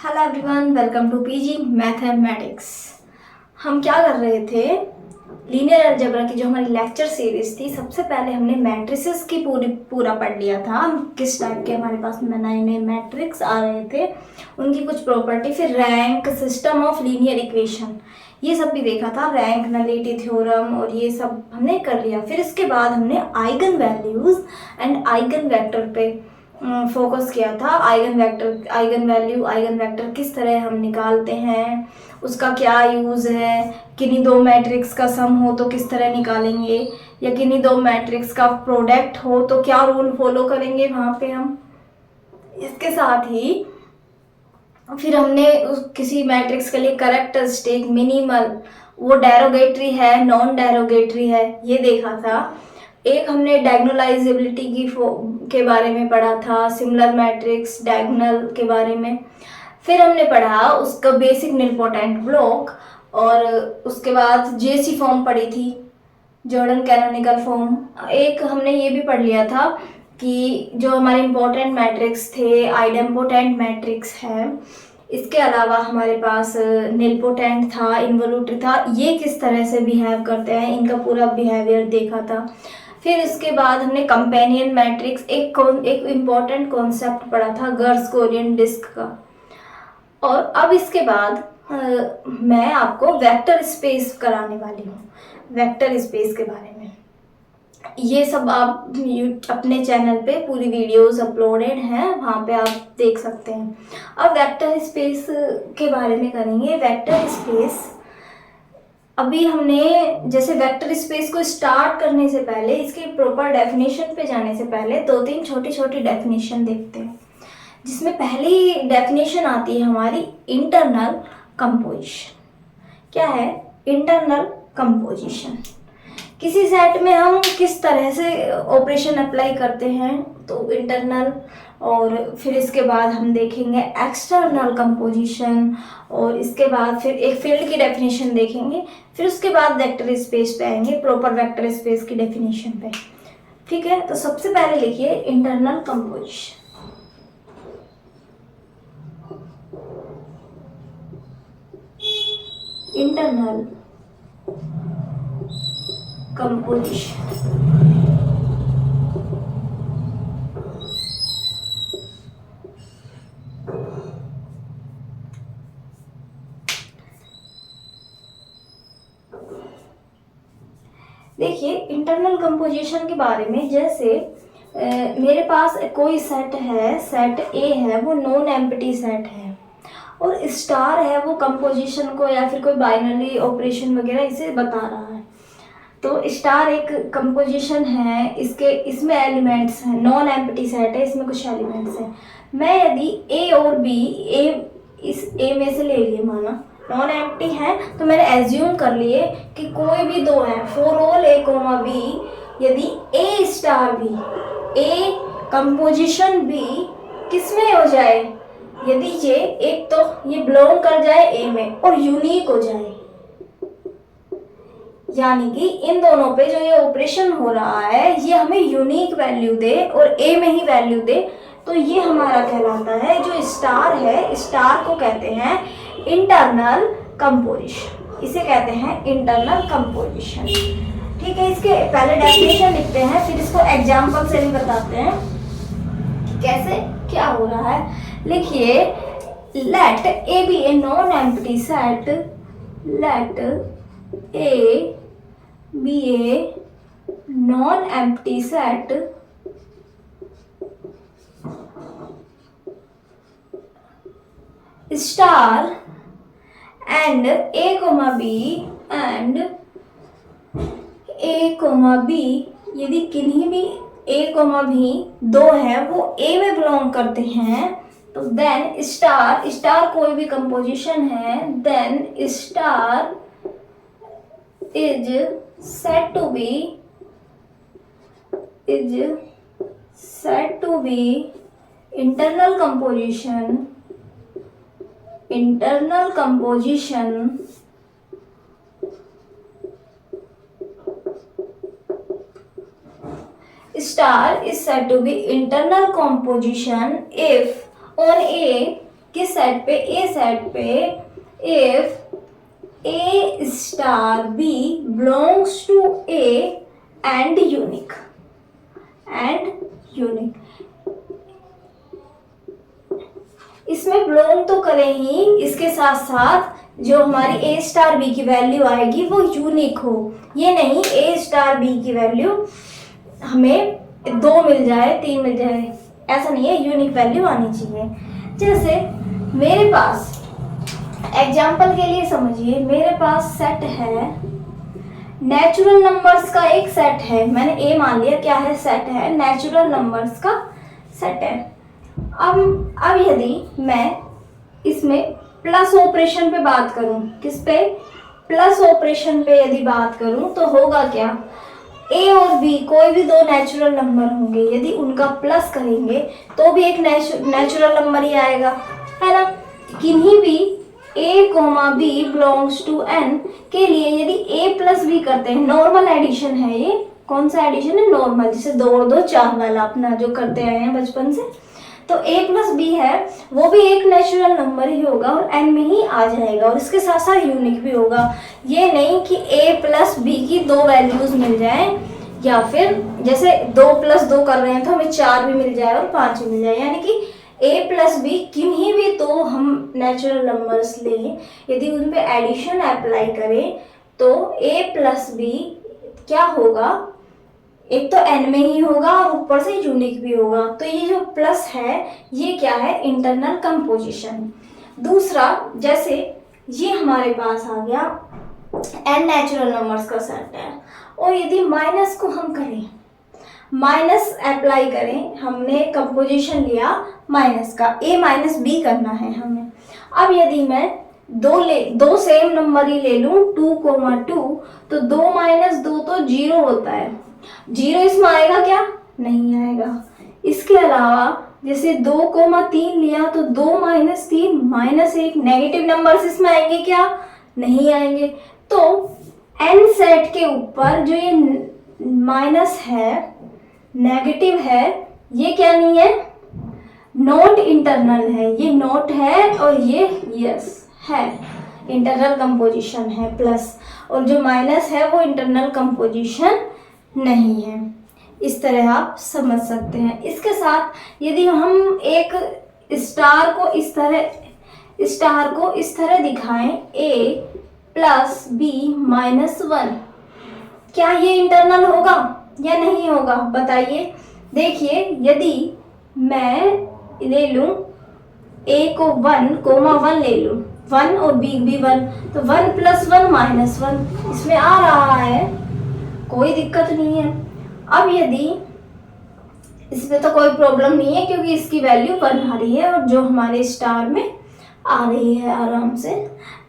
Hello everyone, welcome to PG mathematics. हम क्या कर रहे थे, लीनियर अलजेब्रा की जो हमारी लेक्चर सीरीज थी, सबसे पहले हमने मैट्रिसेस की पूरा पढ़ लिया था। किस टाइप के हमारे पास नए नए मैट्रिक्स आ रहे थे, उनकी कुछ प्रॉपर्टी, फिर rank, system of linear equation, ये सब भी देखा था, रैंक, नलिटी थ्योरम और ये सब हमने कर लिया। फिर इसके बाद हमने eigen values and eigen vector पे फोकस किया था। Eigen vector, eigen value, eigen vector किस तरह हम निकालते हैं, उसका क्या यूज़ है, किन्हीं दो मैट्रिक्स का सम हो तो किस तरह निकालेंगे, या किन्हीं दो मैट्रिक्स का प्रोडक्ट हो तो क्या रूल फॉलो करेंगे वहाँ पे हम। इसके साथ ही फिर हमने किसी मैट्रिक्स के लिए कैरेक्टरिस्टिक, मिनिमल, वो डेरोगेटरी है, नॉन डेरोगेटरी है, ये देखा था। एक हमने डायगोनलाइजेबिलिटी के बारे में पढ़ा था, सिमिलर मैट्रिक्स, डायगोनल के बारे में। फिर हमने पढ़ा उसका बेसिक निलपोटेंट ब्लॉक, और उसके बाद जेसी फॉर्म पढ़ी थी, जॉर्डन कैनोनिकल फॉर्म। एक हमने ये भी पढ़ लिया था कि जो हमारे इम्पोर्टेंट मैट्रिक्स थे, आइडेम्पोटेंट मैट्रिक्स है, इसके अलावा हमारे पास निलपोटेंट था, इन्वोल्यूटरी था, ये किस तरह से बिहेव करते हैं, इनका पूरा बिहेवियर देखा था। फिर इसके बाद हमने कंपेनियन मैट्रिक्स, एक इम्पॉर्टेंट कॉन्सेप्ट पढ़ा था, गर्स-गोरियन डिस्क का। और अब इसके बाद मैं आपको वेक्टर स्पेस कराने वाली हूँ, वेक्टर स्पेस के बारे में। ये सब आप अपने चैनल पे पूरी वीडियोस अपलोडेड हैं, वहाँ पे आप देख सकते हैं। अब वेक्टर स्पेस के बारे में करेंगे। वेक्टर स्पेस, अभी हमने जैसे वेक्टर स्पेस को स्टार्ट करने से पहले, इसकी प्रॉपर डेफिनेशन पे जाने से पहले दो तीन छोटी छोटी डेफिनेशन देखते हैं, जिसमें पहली डेफिनेशन आती है हमारी इंटरनल कंपोजिशन। क्या है इंटरनल कंपोजिशन? किसी सेट में हम किस तरह से ऑपरेशन अप्लाई करते हैं, तो इंटरनल। और फिर इसके बाद हम देखेंगे एक्सटर्नल कंपोजिशन, और इसके बाद फिर एक फील्ड की डेफिनेशन देखेंगे। फिर उसके बाद वेक्टर स्पेस पे आएंगे, प्रॉपर वेक्टर स्पेस की डेफिनेशन पे। ठीक है, तो सबसे पहले लिखिए इंटरनल कंपोजिशन। इंटरनल कंपोजिशन, देखिए इंटरनल कंपोजिशन के बारे में, जैसे मेरे पास कोई सेट है, सेट ए है, वो नॉन एम्प्टी सेट है, और स्टार है वो कंपोजिशन को या फिर कोई बाइनरी ऑपरेशन वगैरह इसे बता रहा है। तो स्टार एक कंपोजिशन है, इसमें एलिमेंट्स हैं, नॉन एम्प्टी सेट है, इसमें कुछ एलिमेंट्स हैं। मैं यदि ए और बी, इस ए में से ले लिए, माना नॉन एम्प्टी है, तो मैंने एज्यूम कर लिए कि कोई भी दो है, for all A comma B, यदि A star B, A composition B किसमें हो जाए, यदि ये एक तो ये बिलोंग कर जाए ए में और यूनिक हो जाए, यानी कि इन दोनों पे जो ये ऑपरेशन हो रहा है ये हमें यूनिक वैल्यू दे और ए में ही वैल्यू दे, तो ये हमारा कहलाता है, जो स्टार है, स्टार को कहते हैं इंटरनल कंपोजिशन, इसे कहते हैं इंटरनल कंपोजिशन। ठीक है, इसके पहले डेफिनेशन लिखते हैं, फिर इसको एग्जांपल से भी बताते हैं कि कैसे क्या हो रहा है। लिखिए, let A be a non-empty set, let A be a non-empty set star and a comma b and a comma b, यदि किन्हीं भी a comma b दो है वो a में बिलोंग करते हैं, तो देन स्टार, स्टार कोई भी कंपोजिशन है, then star is said to be internal composition star is said to be internal composition if on A किस सेट पे, ए सेट पे, if A star B belongs to A and unique इसमें belong तो करें ही, इसके साथ साथ जो हमारी A स्टार B की वैल्यू आएगी वो यूनिक हो। ये नहीं A स्टार B की वैल्यू हमें 2 मिल जाए, 3 मिल जाए, ऐसा नहीं है, यूनिक वैल्यू आनी चाहिए। जैसे मेरे पास एग्जाम्पल के लिए समझिए, मेरे पास सेट है, नेचुरल नंबर्स का एक सेट है, मैंने ए मान लिया, क्या है, सेट है, नेचुरल नंबर्स का सेट है। अब यदि मैं इसमें प्लस ऑपरेशन पे बात करूं, किस पे, प्लस ऑपरेशन पे यदि बात करूं तो होगा क्या, ए और बी कोई भी 2 नेचुरल नंबर होंगे, यदि उनका प्लस करेंगे तो भी एक नेचुरल नंबर ही आएगा, है ना। किन्हीं भी a, b belongs to n के लिए यदि a प्लस b करते हैं, नॉर्मल एडिशन है ये, कौन सा एडिशन है, नॉर्मल, जैसे 2 और 2 4 वाला अपना जो करते आए हैं बचपन से, तो a प्लस b है, वो भी एक नेचुरल नंबर ही होगा और n में ही आ जाएगा और इसके साथ साथ यूनिक भी होगा। ये नहीं कि a प्लस b की 2 वैल्यूज मिल जाए, या फिर जैसे 2 प्लस 2 कर रहे हैं तो हमें 4 भी मिल जाए और 5 भी मिल जाए, यानी कि a प्लस बी किन्हीं भी तो हम नेचुरल नंबर्स लें, यदि उन पे एडिशन अप्लाई करें तो a प्लस बी क्या होगा, एक तो n में ही होगा और ऊपर से यूनिक भी होगा। तो ये जो प्लस है ये क्या है, इंटरनल कंपोजिशन। दूसरा, जैसे ये हमारे पास आ गया n नेचुरल नंबर्स का सेट है और यदि माइनस को हम करें, माइनस अप्लाई करें, हमने कंपोजिशन लिया माइनस का, a माइनस बी करना है हमें। अब यदि मैं 2 सेम नंबर ही ले लूं, 2,2, तो 2 माइनस 2 तो 0 होता है, 0 इसमें आएगा क्या, नहीं आएगा। इसके अलावा जैसे 2,3 लिया तो 2 माइनस 3 -1, नेगेटिव नंबर्स इसमें आएंगे क्या, नहीं आएंगे। तो n सेट के ऊपर जो ये माइनस है, नेगेटिव है, ये क्या नहीं है, नॉट इंटरनल है, ये नॉट है और ये यस है, इंटरनल कंपोजिशन है प्लस, और जो माइनस है वो इंटरनल कंपोजिशन नहीं है। इस तरह आप समझ सकते हैं। इसके साथ यदि हम एक स्टार को इस तरह दिखाएं, a प्लस b -1, क्या ये इंटरनल होगा या नहीं होगा, बताइए। देखिए, यदि मैं ले लूं a को 1,1 ले लूं, 1 और b भी 1, तो 1 + 1 -1 इसमें आ रहा है, कोई दिक्कत नहीं है। अब यदि इसमें तो कोई प्रॉब्लम नहीं है क्योंकि इसकी वैल्यू 1 आ रही है और जो हमारे स्टार में आ रही है आराम से,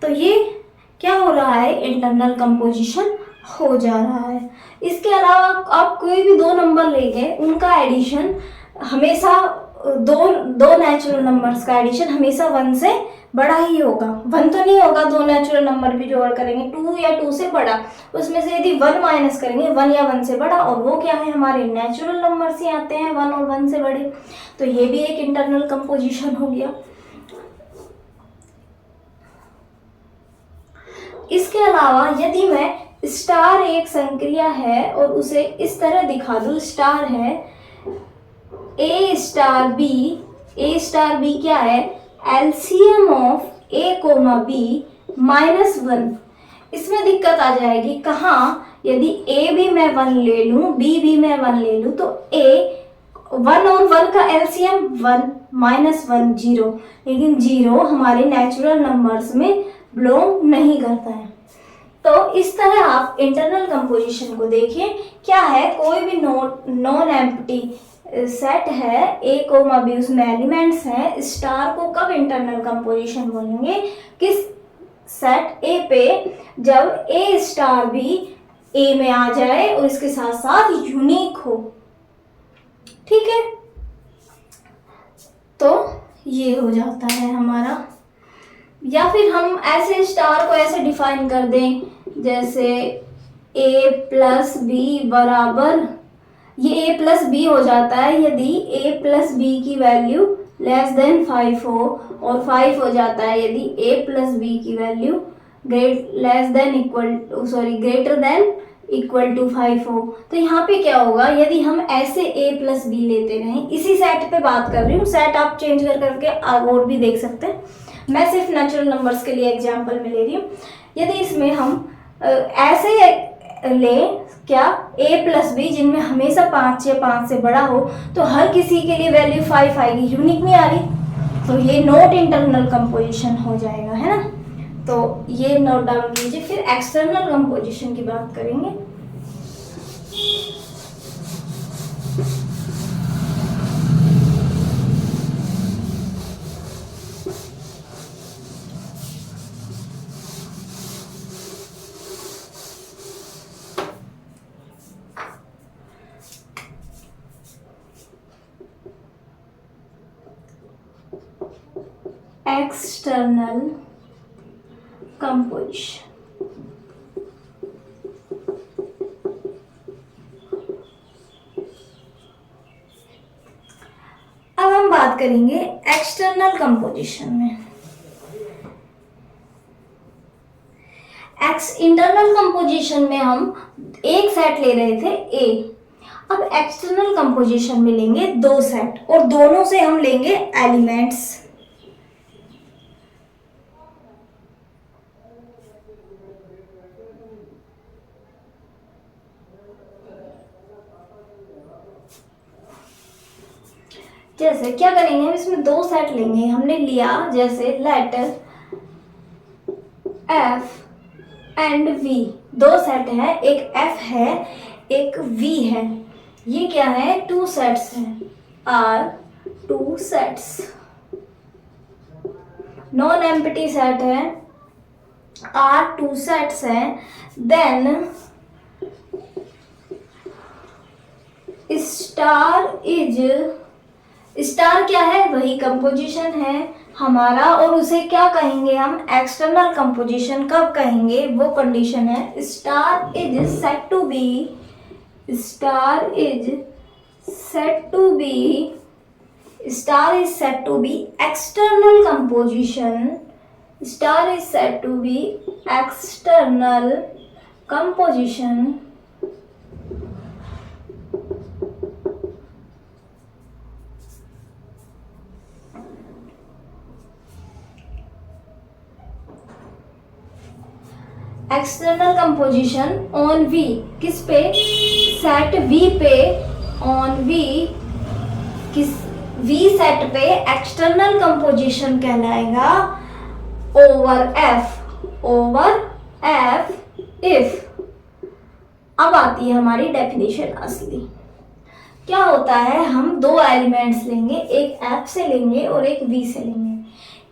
तो ये क्या हो रहा है, इंटरनल कंपोजिशन हो जा रहा है। इसके अलावा आप कोई भी 2 नंबर लेंगे, उनका एडिशन हमेशा दो नेचुरल नंबर्स का एडिशन हमेशा 1 से बड़ा ही होगा। 1 तो नहीं होगा, 2 नेचुरल नंबर भी जोड़ करेंगे 2 या 2 से बड़ा, उसमें से यदि 1 माइनस करेंगे 1 या 1 से बड़ा, और वो क्या है, हमारे नेचुरल नंबर्स ही आते हैं 1 और 1 से बड़े। तो ये भी एक इंटरनल कंपोजिशन हो गया। इसके अलावा यदि मैं स्टार एक संक्रिया है और उसे इस तरह दिखा दूं, स्टार है a स्टार b क्या है, एलसीएम ऑफ a, b -1। इसमें दिक्कत आ जाएगी कहाँ, यदि a भी मैं 1 ले लूं, b भी मैं 1 ले लूं, तो a 1 और 1 का एलसीएम 1 -1 0, लेकिन 0 हमारे नेचुरल नंबर्स में बिलोंग नहीं करता है। तो इस तरह आप इंटरनल कंपोजिशन को देखिए, क्या है, कोई भी नॉन एम्प्टी सेट है a, b, उसमें एलिमेंट्स हैं, स्टार को कब इंटरनल कंपोजिशन बोलेंगे, किस सेट a पे, जब a स्टार भी a में आ जाए और इसके साथ साथ यूनिक हो। ठीक है, तो ये हो जाता है हमारा। या फिर हम ऐसे स्टार को ऐसे डिफाइन कर दें, जैसे a प्लस बी बराबर, ये a प्लस बी हो जाता है यदि a प्लस बी की वैल्यू लेस देन 5 हो और 5 हो जाता है यदि a प्लस बी की value greater than equal to 5 हो। तो यहाँ पे क्या होगा, यदि हम ऐसे a प्लस बी लेते रहें, इसी सेट पे बात कर रही हूँ, सेट आप चेंज कर करके और भी देख सकते हैं, मैं सिर्फ नेचुरल नंबर्स के लिए एग्जांपल में ले रही हूँ। यदि इसमें हम ऐसे ले क्या a प्लस बी जिनमें हमेशा 5 या 5 से बड़ा हो, तो हर किसी के लिए वैल्यू 5 आएगी, यूनिक नहीं आ रही, तो ये नॉट इंटरनल कंपोजिशन हो जाएगा, है ना। तो ये नोट डाउन कीजिए। फिर एक्सटर्नल कंपोजिशन की बात करेंगे। एक्सटर्नल कंपोजिशन, अब हम बात करेंगे एक्सटर्नल कंपोजिशन में। इंटरनल कंपोजिशन में हम एक सेट ले रहे थे A, अब एक्सटर्नल कंपोजिशन में लेंगे 2 सेट और दोनों से हम लेंगे एलिमेंट्स। जैसे क्या करेंगे, हम इसमें 2 सेट लेंगे, हमने लिया जैसे letter F and V, 2 set है, एक F है एक V है, ये क्या है 2 सेट्स हैं, R 2 sets. Non empty set है, R 2 सेट्स हैं। देन स्टार क्या है, वही कंपोजिशन है हमारा, और उसे क्या कहेंगे हम एक्सटर्नल कंपोजिशन। कब कहेंगे, वो कंडीशन है star is set to be external composition, star is set to be external composition. External composition on V, किस पे, सेट V पे, ऑन V, किस V सेट पे एक्सटर्नल कंपोजिशन कहलाएगा ओवर F इफ। अब आती है हमारी डेफिनेशन असली। क्या होता है, हम 2 एलिमेंट्स लेंगे, एक F से लेंगे और एक V से लेंगे।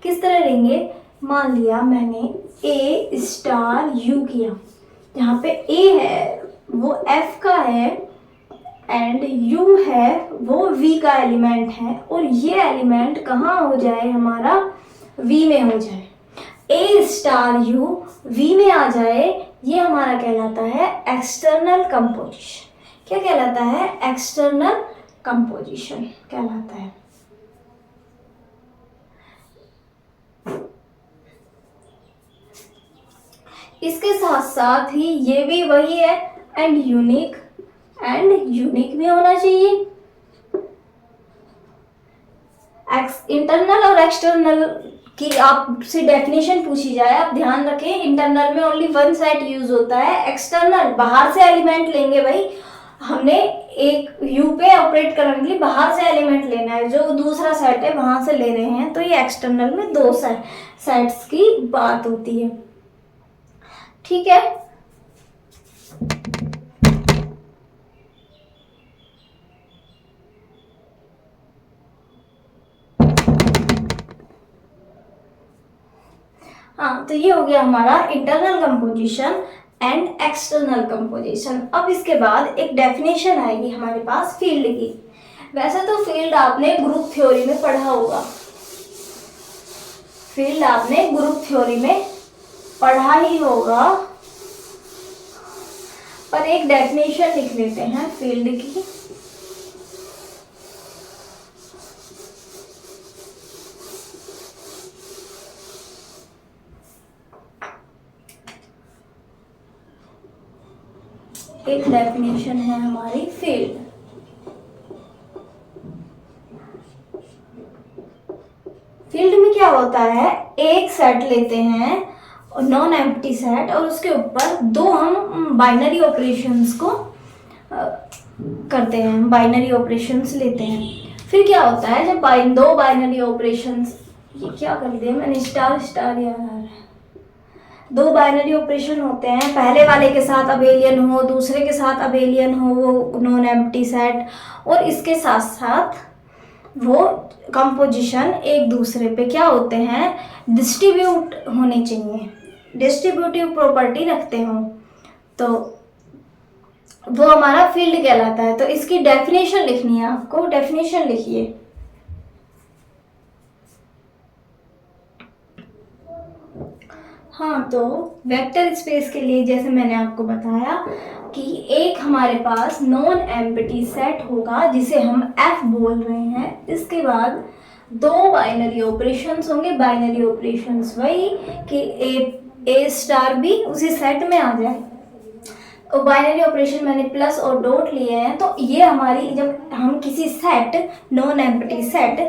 किस तरह लेंगे, मान लिया मैंने A स्टार U किया, यहाँ पे A है वो F का है एंड U है वो V का एलिमेंट है, और ये एलिमेंट कहाँ हो जाए, हमारा V में हो जाए। A स्टार U V में आ जाए, ये हमारा कहलाता है एक्सटर्नल कंपोजिशन। क्या कहलाता है, एक्सटर्नल कंपोजिशन कहलाता है। इसके साथ साथ ही ये भी वही है एंड यूनिक भी होना चाहिए। इंटरनल और एक्सटर्नल की आपसे डेफिनेशन पूछी जाए, आप ध्यान रखें, इंटरनल में ओनली 1 सेट यूज होता है, एक्सटर्नल बाहर से एलिमेंट लेंगे। भाई हमने एक यू पे ऑपरेट करने के लिए बाहर से एलिमेंट लेना है, जो दूसरा सेट है वहां से ले रहे हैं, तो ये एक्सटर्नल में 2 सेट्स की बात होती है। ठीक है, हाँ, तो ये हो गया हमारा internal composition and external composition. अब इसके बाद एक डेफिनेशन आएगी हमारे पास फील्ड की। वैसे तो फील्ड आपने ग्रुप थ्योरी में पढ़ा होगा, फील्ड आपने ग्रुप थ्योरी में पढ़ा ही होगा, पर एक डेफिनेशन लिख लेते हैं फील्ड की। एक डेफिनेशन है हमारी फील्ड। फील्ड में क्या होता है, एक सेट लेते हैं नॉन एम्प्टी सेट और उसके ऊपर दो हम बाइनरी ऑपरेशंस को करते हैं, बाइनरी ऑपरेशंस लेते हैं। फिर क्या होता है जब दो बाइनरी ऑपरेशंस, ये क्या कर दिया मैंने, स्टार स्टार याद आ रहा है, दो बाइनरी ऑपरेशन होते हैं, पहले वाले के साथ अबेलियन हो, दूसरे के साथ अबेलियन हो, वो नॉन एम्प्टी सेट, और इसके साथ साथ वो कंपोजिशन एक दूसरे पे क्या होते हैं, डिस्ट्रीब्यूट होने चाहिए, डिस्ट्रीब्यूटिव प्रॉपर्टी रखते हो, तो वो हमारा फील्ड कहलाता है। तो इसकी डेफिनेशन लिखनी है आपको, डेफिनेशन लिखिए। हाँ, तो वेक्टर स्पेस के लिए जैसे मैंने आपको बताया कि एक हमारे पास नॉन एम्प्टी सेट होगा जिसे हम F बोल रहे हैं, इसके बाद दो बाइनरी ऑपरेशंस होंगे, बाइनरी ऑपरेशंस वही कि ए स्टार भी उसी सेट में आ जाए, और बाइनरी ऑपरेशन मैंने प्लस और डॉट लिए हैं। तो ये हमारी, जब हम किसी सेट नॉन एम्प्टी सेट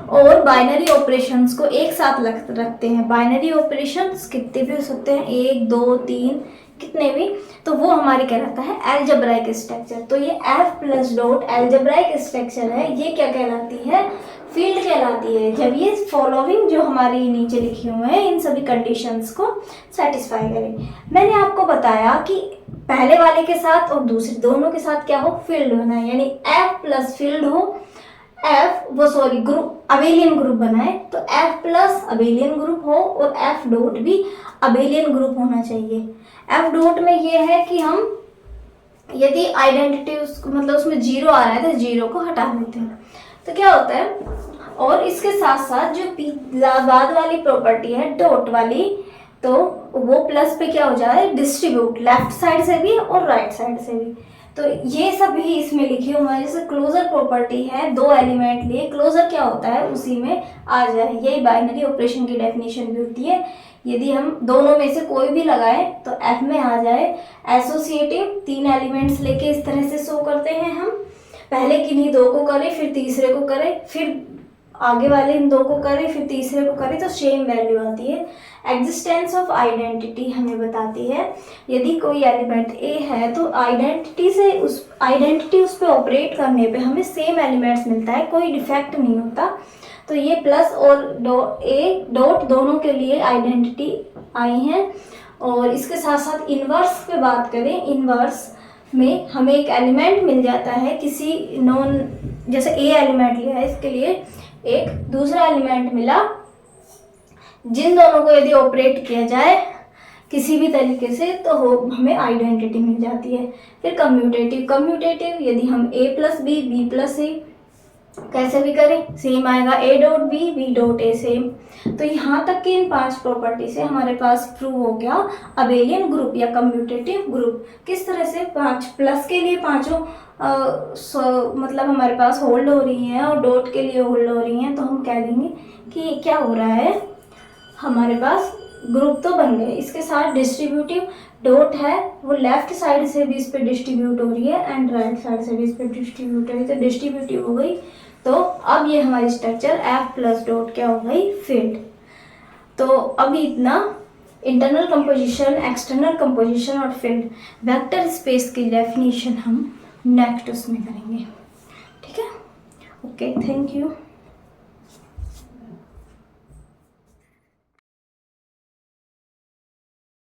और बाइनरी ऑपरेशंस को एक साथ रखते हैं, बाइनरी ऑपरेशंस कितने भी हो सकते हैं, 1 2 3 कितने भी, तो वो हमारी कहलाता है एल्जेब्राइक स्ट्रक्चर। तो ये F plus dot algebraic structure है, ये क्या कहलाती है, फील्ड कहलाती है, जब ये फॉलोइंग जो हमारे नीचे लिखे हुए हैं इन सभी कंडीशंस को सेटिस्फाई करें। मैंने आपको बताया कि पहले वाले के साथ और दूसरे दोनों के साथ क्या हो, फील्ड बनाए, यानी F प्लस फील्ड हो, ग्रुप अबेलियन ग्रुप बनाए, तो F प्लस अबेलियन ग्रुप हो और F डॉट भी अबेलियन ग्रुप होना चाहिए। F डॉट में ये है कि हम यदि आइडेंटिटी मतलब उसमें जीरो आ रहा है तो जीरो को हटा देते हैं, तो क्या होता है, और इसके साथ साथ जो बाद वाली प्रॉपर्टी है डॉट वाली, तो वो प्लस पे क्या हो जाए, डिस्ट्रीब्यूट, लेफ्ट साइड से भी और राइट साइड से भी। तो ये सब भी इसमें लिखे हुए हैं। जैसे क्लोजर प्रॉपर्टी है, दो एलिमेंट लिए, क्लोजर क्या होता है उसी में आ जाए, यही बाइनरी ऑपरेशन की डेफिनेशन भी होती है। यदि हम दोनों में से कोई भी लगाए तो F में आ जाए। एसोसिएटिव, तीन एलिमेंट्स लेके इस तरह से शो करते हैं हम, पहले किन्हीं दो को करें, फिर तीसरे को करें, फिर आगे वाले इन दो को करें, फिर तीसरे को करें, तो सेम वैल्यू आती है। एग्जिस्टेंस ऑफ आइडेंटिटी हमें बताती है, यदि कोई एलिमेंट ए है तो आइडेंटिटी उस पर ऑपरेट करने पे हमें सेम एलिमेंट्स मिलता है, कोई डिफेक्ट नहीं होता। तो ये प्लस और डॉट दोनों के लिए आइडेंटिटी आई है। और इसके साथ साथ इन्वर्स पे बात करें, इन्वर्स में हमें एक एलिमेंट मिल जाता है किसी नॉन, जैसे ए एलिमेंट लिया है, इसके लिए एक दूसरा एलिमेंट मिला, जिन दोनों को यदि ऑपरेट किया जाए किसी भी तरीके से तो हमें आइडेंटिटी मिल जाती है। फिर कम्यूटेटिव, यदि हम a plus B, B plus A कैसे भी करें सेम आएगा, a dot B, B dot A same. तो यहाँ तक कि इन 5 प्रॉपर्टी से हमारे पास प्रूव हो गया अबेलियन ग्रुप या कम्यूटेटिव ग्रुप। किस तरह से, 5 प्लस के लिए पांचों मतलब हमारे पास होल्ड हो रही हैं और डॉट के लिए होल्ड हो रही हैं, तो हम कह देंगे कि क्या हो रहा है, हमारे पास ग्रुप तो बन गए। इसके साथ डिस्ट्रीब्यूटिव डॉट है, वो लेफ्ट साइड से भी इस पर डिस्ट्रीब्यूट हो रही है एंड राइट साइड से भी इस पर डिस्ट्रीब्यूट हो रही है, तो डिस्ट्रीब्यूटिव हो गई। तो अब ये हमारी स्ट्रक्चर F प्लस डॉट क्या हो गई, फील्ड। तो अभी इतना इंटरनल कंपोजिशन, एक्सटर्नल कंपोजिशन और फील्ड वेक्टर स्पेस की डेफिनेशन हम नेक्स्ट उसमें करेंगे, ठीक है। Okay, thank you.